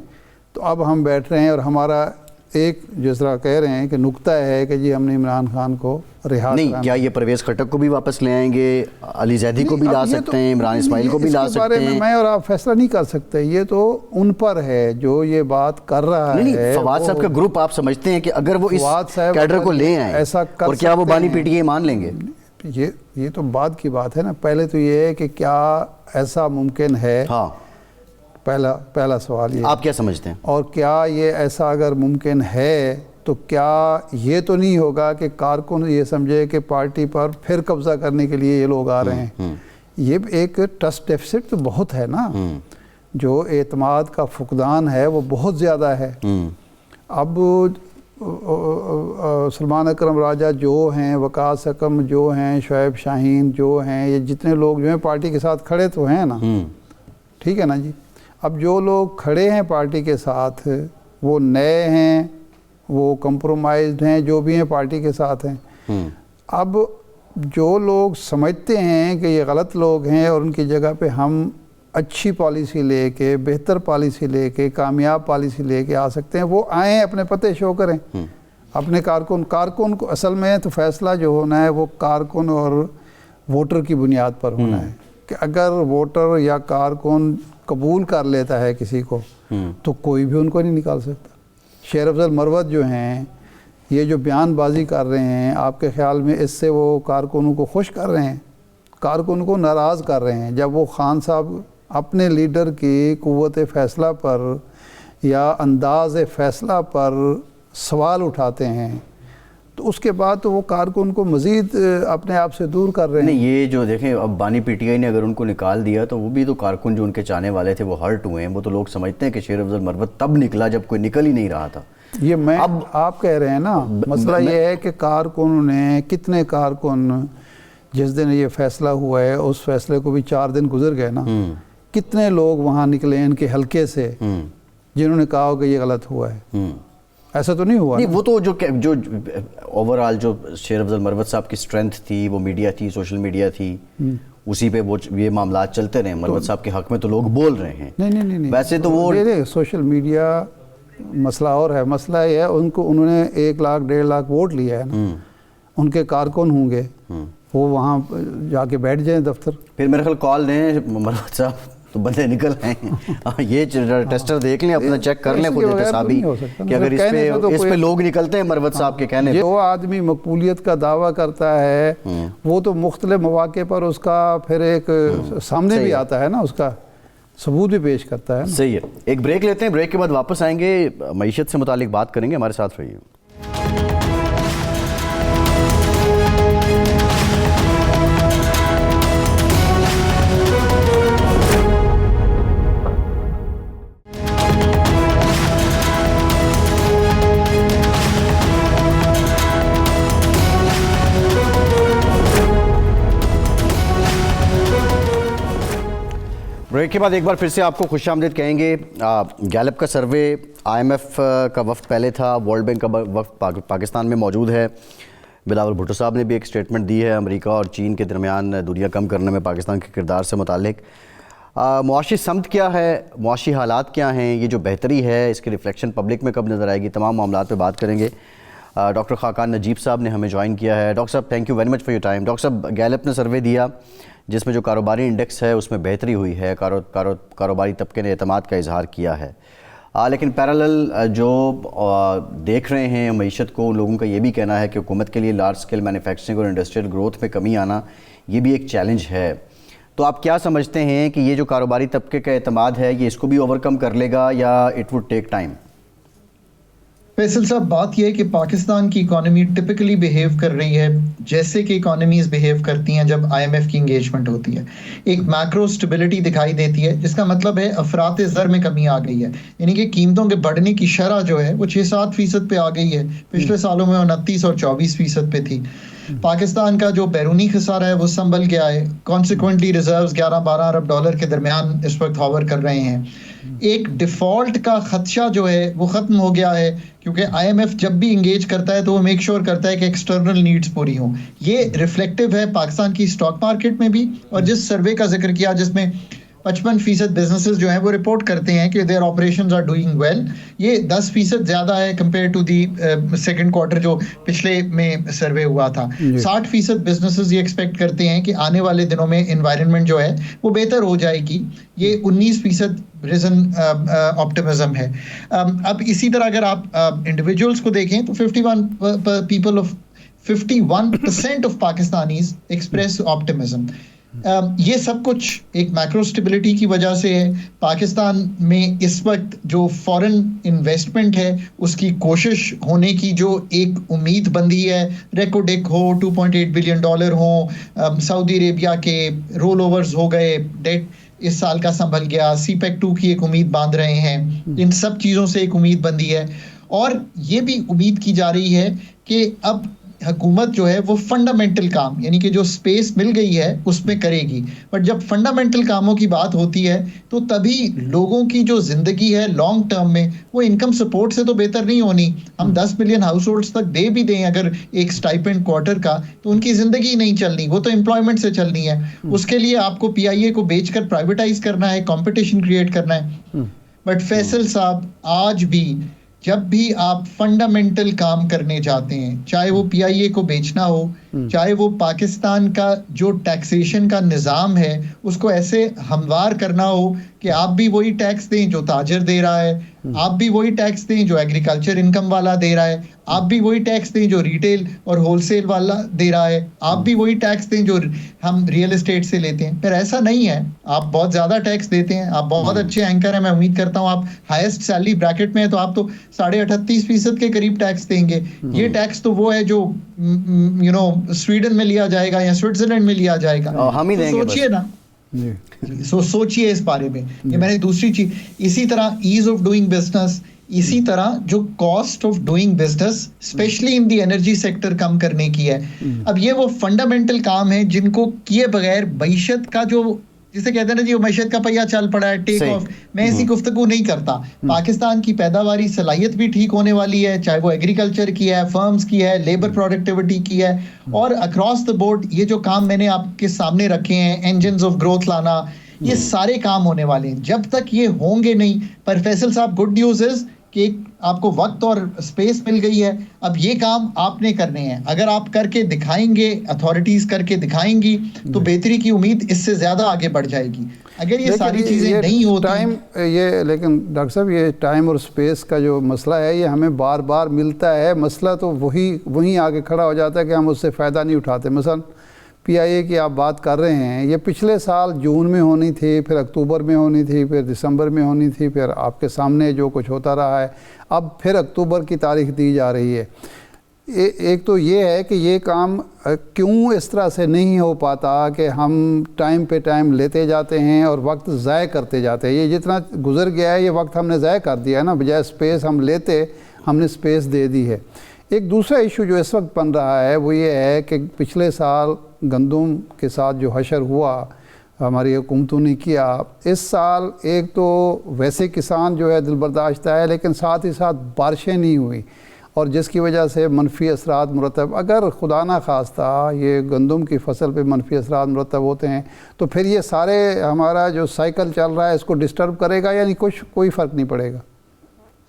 تو اب ہم بیٹھ رہے ہیں. اور ہمارا ایک جس طرح کہہ رہے ہیں کہ نکتہ ہے کہ جی ہم نے عمران خان کو رہا نہیں، کیا یہ پرویز خٹک کو بھی واپس لے آئیں گے، علی زیدی کو بھی لا سکتے ہیں، عمران اسماعیل کو بھی لا سکتے ہیں؟ اس کے بارے میں اور آپ فیصلہ نہیں کر سکتے، یہ تو ان پر ہے جو یہ بات کر رہا ہے. نہیں، فواد صاحب کا گروپ آپ سمجھتے ہیں کہ اگر وہ اس کیڈر کو لے آئیں اور کیا وہ بانی پی ٹی آئی مان لیں گے؟ یہ تو بعد کی بات ہے نا. پہلے تو یہ ہے کہ کیا ایسا ممکن ہے؟ ہاں، پہلا سوال یہ. آپ کیا سمجھتے ہیں؟ اور کیا یہ ایسا اگر ممکن ہے تو کیا یہ تو نہیں ہوگا کہ کارکن یہ سمجھے کہ پارٹی پر پھر قبضہ کرنے کے لیے یہ لوگ آ رہے ہیں؟ یہ ایک ٹرسٹ ڈیفیسٹ تو بہت ہے نا، جو اعتماد کا فقدان ہے وہ بہت زیادہ ہے. اب سلمان اکرم راجہ جو ہیں، وقاص حکم جو ہیں، شعیب شاہین جو ہیں، یہ جتنے لوگ جو ہیں پارٹی کے ساتھ کھڑے تو ہیں نا. ٹھیک ہے نا جی. اب جو لوگ کھڑے ہیں پارٹی کے ساتھ وہ نئے ہیں، وہ کمپرومائزڈ ہیں، جو بھی ہیں پارٹی کے ساتھ ہیں. اب جو لوگ سمجھتے ہیں کہ یہ غلط لوگ ہیں اور ان کی جگہ پہ ہم اچھی پالیسی لے کے، بہتر پالیسی لے کے، کامیاب پالیسی لے کے آ سکتے ہیں، وہ آئیں، اپنے پتے شو کریں. اپنے کارکن کو اصل میں تو فیصلہ جو ہونا ہے وہ کارکن اور ووٹر کی بنیاد پر ہونا ہے کہ اگر ووٹر یا کارکن قبول کر لیتا ہے کسی کو تو کوئی بھی ان کو نہیں نکال سکتا. شیر افضل مروت جو ہیں، یہ جو بیان بازی کر رہے ہیں، آپ کے خیال میں اس سے وہ کارکنوں کو خوش کر رہے ہیں؟ کارکنوں کو ناراض کر رہے ہیں. جب وہ خان صاحب اپنے لیڈر کی قوت فیصلہ پر یا انداز فیصلہ پر سوال اٹھاتے ہیں تو اس کے بعد تو وہ کارکن کو مزید اپنے آپ سے دور کر رہے ہیں. نہیں، یہ جو دیکھیں اب بانی پی ٹی آئی نے اگر ان کو نکال دیا تو وہ بھی تو کارکن جو ان کے چاہنے والے تھے وہ ہرٹ ہوئے ہیں. وہ تو لوگ سمجھتے ہیں کہ شیر افضل مروت تب نکلا جب کوئی نکل ہی نہیں رہا تھا. یہ میں اب آپ کہہ رہے ہیں نا، مسئلہ یہ ہے کہ کارکنوں نے، کتنے کارکن جس دن یہ فیصلہ ہوا ہے اس فیصلے کو بھی 4 دن گزر گئے نا، کتنے لوگ وہاں نکلے ان کے حلقے سے جنہوں نے کہا کہ یہ غلط ہوا ہے؟ ایسا تو نہیں ہوا. نہیں، وہ تو جو اوورآل جو شیر افضل مروت صاحب کی اسٹرینتھ تھی وہ میڈیا تھی، سوشل میڈیا تھی، اسی پہ وہ یہ معاملات چلتے رہے. مروت صاحب کے حق میں تو لوگ بول رہے ہیں. نہیں ویسے تو وہ سوشل میڈیا مسئلہ اور ہے. مسئلہ یہ ہے انہوں نے 1 لاکھ 1.5 لاکھ ووٹ لیا ہے نا، ان کے کارکن ہوں گے، وہ وہاں جا کے بیٹھ جائیں دفتر. پھر میرے خیال کال دیں مروت صاحب تو بندے نکل آئے ہیں. یہ ٹیسٹر دیکھ لیں، اپنا چیک کر لیں خود احتسابی کہ اگر اس پہ لوگ نکلتے ہیں مروت صاحب کے کہنے. جو آدمی مقبولیت کا دعویٰ کرتا ہے وہ تو مختلف مواقع پر اس کا پھر ایک سامنے بھی آتا ہے نا، اس کا ثبوت بھی پیش کرتا ہے. صحیح ہے. ایک بریک لیتے ہیں، بریک کے بعد واپس آئیں گے، معیشت سے متعلق بات کریں گے. ہمارے ساتھ رہیے. بریک کے بعد ایک بار پھر سے آپ کو خوش آمدید کہیں گے. گیلپ کا سروے، آئی ایم ایف کا وفد پہلے تھا، ورلڈ بینک کا وفد پاکستان میں موجود ہے. بلاول بھٹو صاحب نے بھی ایک سٹیٹمنٹ دی ہے امریکہ اور چین کے درمیان دوریاں کم کرنے میں پاکستان کے کردار سے متعلق. معاشی سمت کیا ہے، معاشی حالات کیا ہیں، یہ جو بہتری ہے اس کی ریفلیکشن پبلک میں کب نظر آئے گی، تمام معاملات پہ بات کریں گے. ڈاکٹر خاقان نجیب صاحب نے ہمیں جوائن کیا ہے. ڈاکٹر صاحب thank you very much for your time. Doctor صاحب، گیلپ نے سروے دیا جس میں جو کاروباری انڈیکس ہے اس میں بہتری ہوئی ہے، کاروباری طبقے نے اعتماد کا اظہار کیا ہے. لیکن پیرالل جو دیکھ رہے ہیں معیشت کو، لوگوں کا یہ بھی کہنا ہے کہ حکومت کے لیے لارج اسکیل مینوفیکچرنگ اور انڈسٹریل گروتھ میں کمی آنا یہ بھی ایک چیلنج ہے. تو آپ کیا سمجھتے ہیں کہ یہ جو کاروباری طبقے کا اعتماد ہے یہ اس کو بھی اوور کم کر لے گا یا it would take time? Faisal صاحب، بات یہ ہے کہ پاکستان کی اکانومی ٹپکلی بیہیو کر رہی ہے جیسے کہ اکانومیز بیہیو کرتی ہیں جب آئی ایم ایف کی انگیجمنٹ ہوتی ہے. ایک میکرو سٹیبلٹی دکھائی دیتی ہے، جس کا مطلب ہے افراط زر میں کمی آ گئی ہے، یعنی کہ قیمتوں کے بڑھنے کی شرح جو ہے وہ 6-7% پہ آ گئی ہے. پچھلے سالوں میں 29 اور 24% پہ تھی. پاکستان کا جو بیرونی خسارہ ہے وہ سنبھل گیا ہے. کانسیکوئنٹلی ریزروز 11-12 ارب ڈالر کے درمیان اس وقت ہاور کر رہے ہیں. ایک ڈیفالٹ کا خدشہ جو ہے وہ ختم ہو گیا ہے، کیونکہ آئی ایم ایف جب بھی انگیج کرتا ہے تو وہ میک شور کرتا ہے کہ ایکسٹرنل نیڈز پوری ہوں. یہ ریفلیکٹیو ہے پاکستان کی اسٹاک مارکیٹ میں بھی، اور جس سروے کا ذکر کیا جس میں 55% بزنسز جو ہیں وہ رپورٹ کرتے ہیں کہ there operations are doing well, یہ 10% زیادہ ہے compare to the second quarter جو پچھلے میں سروے ہوا تھا. 60% بزنسز یہ ایکسپیکٹ کرتے ہیں کہ آنے والے دنوں میں انوائرنمنٹ جو ہے وہ بہتر ہو جائے گی. یہ 19% ریزن آپٹمزم ہے. اب اسی طرح اگر آپ انڈیویجولس کو دیکھیں تو 51% آف پاکستانیز ایکسپریس آپٹمزم. یہ سب کچھ ایک میکرو سٹیبلٹی کی وجہ سے ہے. پاکستان میں اس وقت جو فورن انویسٹمنٹ ہے اس کی کوشش ہونے کی جو ایک امید بندی ہے، ریکوڈیک ہو 2.8 بلین ڈالر ہوں، سعودی عربیہ کے رول اوورز ہو گئے، ڈیٹ اس سال کا سنبھل گیا، سی پیک 2 کی ایک امید باندھ رہے ہیں. ان سب چیزوں سے ایک امید بندی ہے، اور یہ بھی امید کی جا رہی ہے کہ اب حکومت جو ہے وہ فنڈامنٹل کام، یعنی کہ جو سپیس مل گئی ہے اس میں کرے گی. بٹ جب فنڈامنٹل کاموں کی بات ہوتی ہے تو تبھی لوگوں کی جو زندگی ہے لانگ ٹرم میں وہ انکم سپورٹ سے تو بہتر نہیں ہونی. ہم 10 ملین ہاؤس ہولڈز تک دے بھی دیں اگر ایک سٹائپنڈ کوارٹر کا، تو ان کی زندگی نہیں چلنی، وہ تو امپلائمنٹ سے چلنی ہے. اس کے لیے آپ کو پی آئی اے کو بیچ کر پرائیویٹائز کرنا ہے، کمپٹیشن کریٹ کرنا ہے. بٹ فیصل صاحب، آج بھی جب بھی آپ فنڈامنٹل کام کرنے جاتے ہیں، چاہے وہ پی آئی اے کو بیچنا ہو، چاہے وہ پاکستان کا جو ٹیکسیشن کا نظام ہے اس کو ایسے ہموار کرنا ہو کہ آپ بھی وہی ٹیکس دیں جو تاجر دے رہا ہے، آپ بھی وہی ٹیکس دیں جو ایگریکلچر انکم والا دے رہا ہے، آپ بھی وہی ٹیکس دیں جو ریٹیل اور ہول سیل والا دے رہا ہے، آپ بھی وہی ٹیکس دیں جو ہم ریئل اسٹیٹ سے لیتے ہیں. پھر ایسا نہیں ہے، آپ بہت زیادہ ٹیکس دیتے ہیں، آپ بہت اچھے اینکر ہیں، میں امید کرتا ہوں آپ ہائیسٹ سیلری بریکٹ میں ہیں تو آپ تو 38.5% کے قریب ٹیکس دیں گے. یہ ٹیکس تو وہ ہے جو سویڈن میں لیا جائے گا یا سوئٹزرلینڈ میں لیا جائے گا. ہم ہی دیں گے. سوچئے نا، سوچئے اس بارے میں. یہ میں نے دوسری چیز، اسی طرح ایز آف ڈوئنگ بزنس، اسی طرح جو cost of doing business especially in the energy sector کم کرنے کی ہے. اب یہ وہ فنڈامنٹل کام ہے جن کو کیے بغیر معیشت کا جو جسے کہتے ہیں نا جی وہ معیشت کا پہیہ چل پڑا ہے، ٹیک آف. میں ایسی گفتگو نہیں کرتا. پاکستان کی پیداواری صلاحیت بھی ٹھیک ہونے والی ہے، چاہے وہ ایگریکلچر کی ہے، فرمز کی ہے، لیبر پروڈکٹیوٹی کی ہے، اور اکراس دا بورڈ یہ جو کام میں نے آپ کے سامنے رکھے ہیں، انجنز آف گروتھ لانا، یہ سارے کام ہونے والے ہیں. جب تک یہ ہوں گے نہیں، پر فیصل صاحب گڈ نیوز از کہ آپ کو وقت اور اسپیس مل گئی ہے. اب یہ کام آپ نے کرنے ہیں، اگر آپ کر کے دکھائیں گے، اتھارٹیز کر کے دکھائیں گی تو بہتری کی امید اس سے زیادہ آگے بڑھ جائے گی. اگر یہ ساری چیزیں نہیں ہوتی لیکن ڈاکٹر صاحب یہ ٹائم اور اسپیس کا جو مسئلہ ہے یہ ہمیں بار بار ملتا ہے. مسئلہ تو وہیں آگے کھڑا ہو جاتا ہے کہ ہم اس سے فائدہ نہیں اٹھاتے. مثلا پی آئی اے کی آپ بات کر رہے ہیں، یہ پچھلے سال جون میں ہونی تھی، پھر اکتوبر میں ہونی تھی، پھر دسمبر میں ہونی تھی، پھر آپ کے سامنے جو کچھ ہوتا رہا ہے، اب پھر اکتوبر کی تاریخ دی جا رہی ہے. ایک تو یہ ہے کہ یہ کام کیوں اس طرح سے نہیں ہو پاتا کہ ہم ٹائم پہ ٹائم لیتے جاتے ہیں اور وقت ضائع کرتے جاتے ہیں. یہ جتنا گزر گیا ہے یہ وقت ہم نے ضائع کر دیا ہے نا، بجائے سپیس ہم لیتے ہم نے سپیس دے دی ہے. ایک دوسرا ایشو جو اس وقت بن رہا ہے وہ یہ ہے کہ پچھلے سال گندم کے ساتھ جو حشر ہوا ہماری حکومتوں نے کیا، اس سال ایک تو ویسے کسان جو ہے دل برداشتہ ہے، لیکن ساتھ ہی ساتھ بارشیں نہیں ہوئی، اور جس کی وجہ سے منفی اثرات مرتب، اگر خدا نہ خواستہ یہ گندم کی فصل پہ منفی اثرات مرتب ہوتے ہیں تو پھر یہ سارے ہمارا جو سائیکل چل رہا ہے اس کو ڈسٹرب کرے گا، یعنی کوئی فرق نہیں پڑے گا.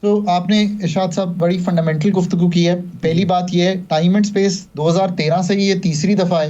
تو آپ نے ارشاد صاحب بڑی فنڈامنٹل گفتگو کی ہے. پہلی بات یہ ہے ٹائم اینڈ سپیس 2013 سے یہ تیسری دفعہ ہے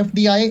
FDI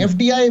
FDI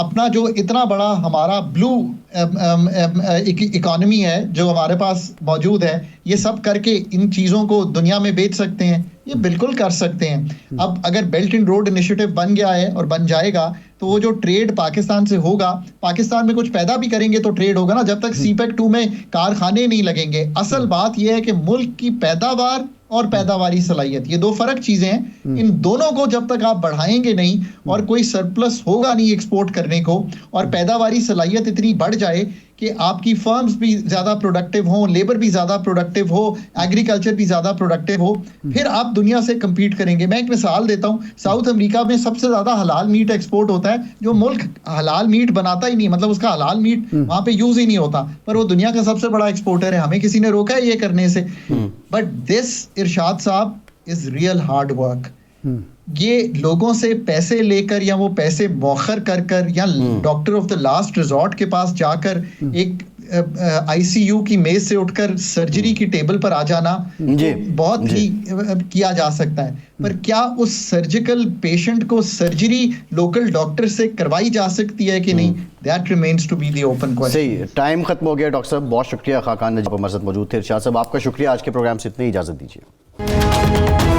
اپنا جو اتنا بڑا ہمارا بلو اکانومی ہے جو ہمارے پاس موجود ہے، یہ سب کر کے ان چیزوں کو دنیا میں بیچ سکتے ہیں؟ یہ بالکل کر سکتے ہیں. اب اگر بیلٹ اینڈ روڈ انیشیٹو بن گیا ہے اور بن جائے گا تو وہ جو ٹریڈ پاکستان سے ہوگا، پاکستان میں کچھ پیدا بھی کریں گے تو ٹریڈ ہوگا نا. جب تک سی پیک 2 میں کارخانے نہیں لگیں گے. اصل بات یہ ہے کہ ملک کی پیداوار اور پیداواری صلاحیت، یہ دو فرق چیزیں ہیں. ان دونوں کو جب تک آپ بڑھائیں گے نہیں اور کوئی سرپلس ہوگا نہیں ایکسپورٹ کرنے کو، اور پیداواری صلاحیت اتنی بڑھ جائے کہ آپ کی فرمز بھی زیادہ پروڈکٹیو ہوں، لیبر بھی زیادہ پروڈکٹیو ہو، ایگریکلچر بھی زیادہ پروڈکٹیو ہو، پھر آپ دنیا سے کمپیٹ کریں گے. میں ایک مثال دیتا ہوں. ساؤتھ امریکہ میں سب سے زیادہ حلال میٹ ایکسپورٹ ہوتا ہے. جو ملک حلال میٹ بناتا ہی نہیں، مطلب اس کا حلال میٹ وہاں پہ یوز ہی نہیں ہوتا، پر وہ دنیا کا سب سے بڑا ایکسپورٹر ہے. ہمیں کسی نے روکا ہے یہ کرنے سے؟ بٹ دس ارشاد صاحب از ریئل ہارڈ ورک. یہ لوگوں سے پیسے لے کر یا وہ پیسے موخر کر کر یا doctor of the last resort کے پاس جا کر ایک آئی سی یو کی میز سے اٹھ کر سرجری کی ٹیبل پر آ جانا بہت ہی کیا جا سکتا ہے، پر کیا اس سرجیکل پیشنٹ کو سرجری لوکل ڈاکٹر سے کروائی جا سکتی ہے کہ نہیں؟ That remains to be the open question. صحیح، ٹائم ختم ہو گیا. ڈاکٹر صاحب بہت شکریہ. خاقان نجیب ہمارے ساتھ موجود تھے. ارشاد صاحب آپ کا شکریہ. آج کے پروگرام سے اتنی اجازت دیجیے.